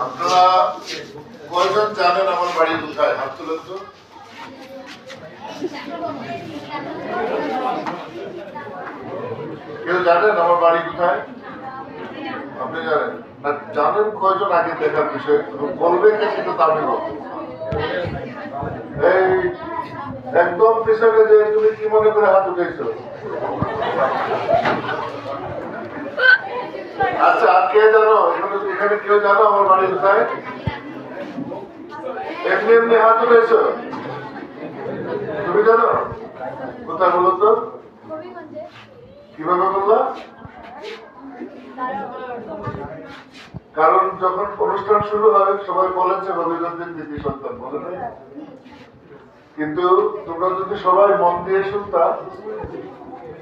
আপনারা কয়জন জানেন আমার বাড়ি কোথায়? হাত তুলেন তো। কেউ জানেন আমার বাড়ি কোথায়? আপনি জানেন না? জানেন কয়জন আগে দেখার বিষয়, বলবে কে সেটা তো আমি বলবো। এই একদম পিছনে যে তুমি কি মনে করে হাত উঠেছো? আচ্ছা, আর কে জানো? এখানে কেউ জানো আমার বাড়ি কোথায়? এমনি এমনি হাত উঠেছো? তুমি জানো কোথায় বলো তো? কিভাবে বললা? কারণ যখন অনুষ্ঠান শুরু হয় সবাই বলেছে রবিগঞ্জের দিদি সন্তান, বলে নাই? কিন্তু তোমরা যদি সবাই মন দিয়ে শুনতা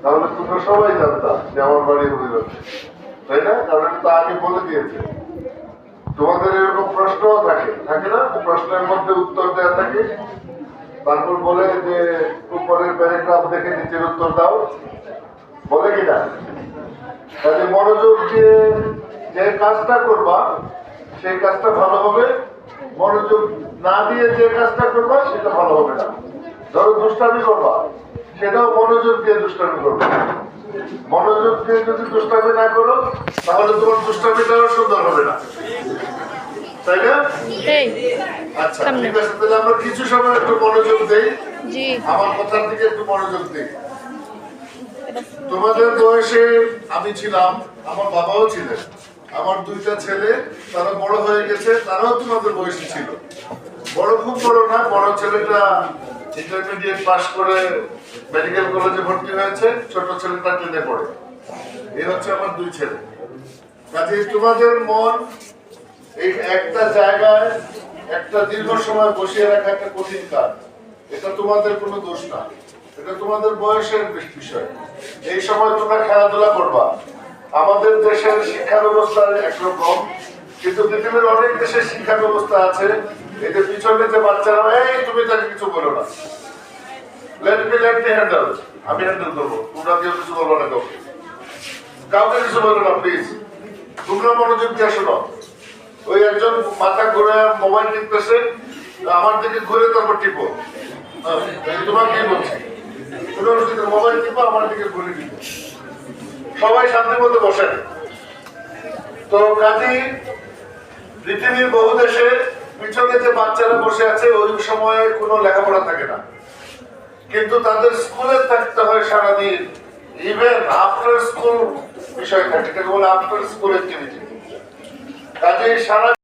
তাহলে তোমরা সবাই জানতা যে আমার বাড়ি হবিগঞ্জ, তাই না? কারণ এটা তো আগে বলে দিয়েছে। তোমাদের এরকম প্রশ্নও থাকে, থাকে না? প্রশ্নের মধ্যে উত্তর দেওয়া থাকে, তারপর বলে যে উপরের প্যারাগ্রাফ দেখে নিচের উত্তর দাও, বলে কিনা? তাহলে মনোযোগ দিয়ে যে কাজটা করবা সেই কাজটা ভালো হবে, মনোযোগ না দিয়ে যে কাজটা করবা সেটা ভালো হবে না। ধরো দুষ্টামি করবা, সেটাও মনোযোগ দিয়ে দুষ্টামি করবে। মনোযোগ দিয়ে যদি দুষ্টামি না করো তাহলে তোমার দুষ্টামিটাও সুন্দর হবে না, তাই না? আচ্ছা, ঠিক আছে, তাহলে আমরা কিছু সময় একটু মনোযোগ দেই, আমার কথার দিকে একটু মনোযোগ দেই। তোমাদের বয়সে আমি ছিলাম, আমার বাবাও ছিলেন, আমার দুইটা ছেলে তারা বড় হয়ে গেছে, তারাও তোমাদের বয়সে ছিল। বড় খুব বড় না, বড় ছেলেটা ইন্টারমিডিয়েট পাস করে মেডিকেল কলেজে ভর্তি হয়েছে, ছোট ছেলেটা টেনে পড়ে। এই হচ্ছে আমার দুই ছেলে। কাজে তোমাদের মন এই একটা জায়গায় একটা দীর্ঘ সময় বসিয়ে রাখা একটা কঠিন কাজ। এটা তোমাদের কোনো দোষ না, এটা তোমাদের বয়সের বিষয়। এই সময় তোমরা খেলাধুলা করবা। আমাদের দেশের শিক্ষা ব্যবস্থা একরকম, কিন্তু পৃথিবীর অনেক দেশের শিক্ষা ব্যবস্থা আছে এদের পিছনে যে বাচ্চারা, এই তুমি তাকে কিছু বলো না, লেট মি হ্যান্ডেল, আমি হ্যান্ডেল করবো, তোমরা কেউ কিছু বলবো না, কাউকে কিছু বলো না প্লিজ। তোমরা মনোযোগ দিয়ে শোনো। ওই একজন মাথা ঘুরে মোবাইল টিপতেছে, আমার দিকে ঘুরে তারপর টিপো, তোমাকে কি বলছি, মোবাইল টিপো আমার দিকে ঘুরে টিপো। সবাই শান্তি মতো বসেন। তো কাজী পৃথিবীর বহু দেশে পিছনে যে বাচ্চারা বসে আছে ওই সময়ে কোনো লেখাপড়া থাকে না, কিন্তু তাদের স্কুলে থাকতে হয় সারাদিন, ইভেন আফটার স্কুল বিষয় থাকে, বলে আফটার স্কুল অ্যাক্টিভিটি। কাজে সারা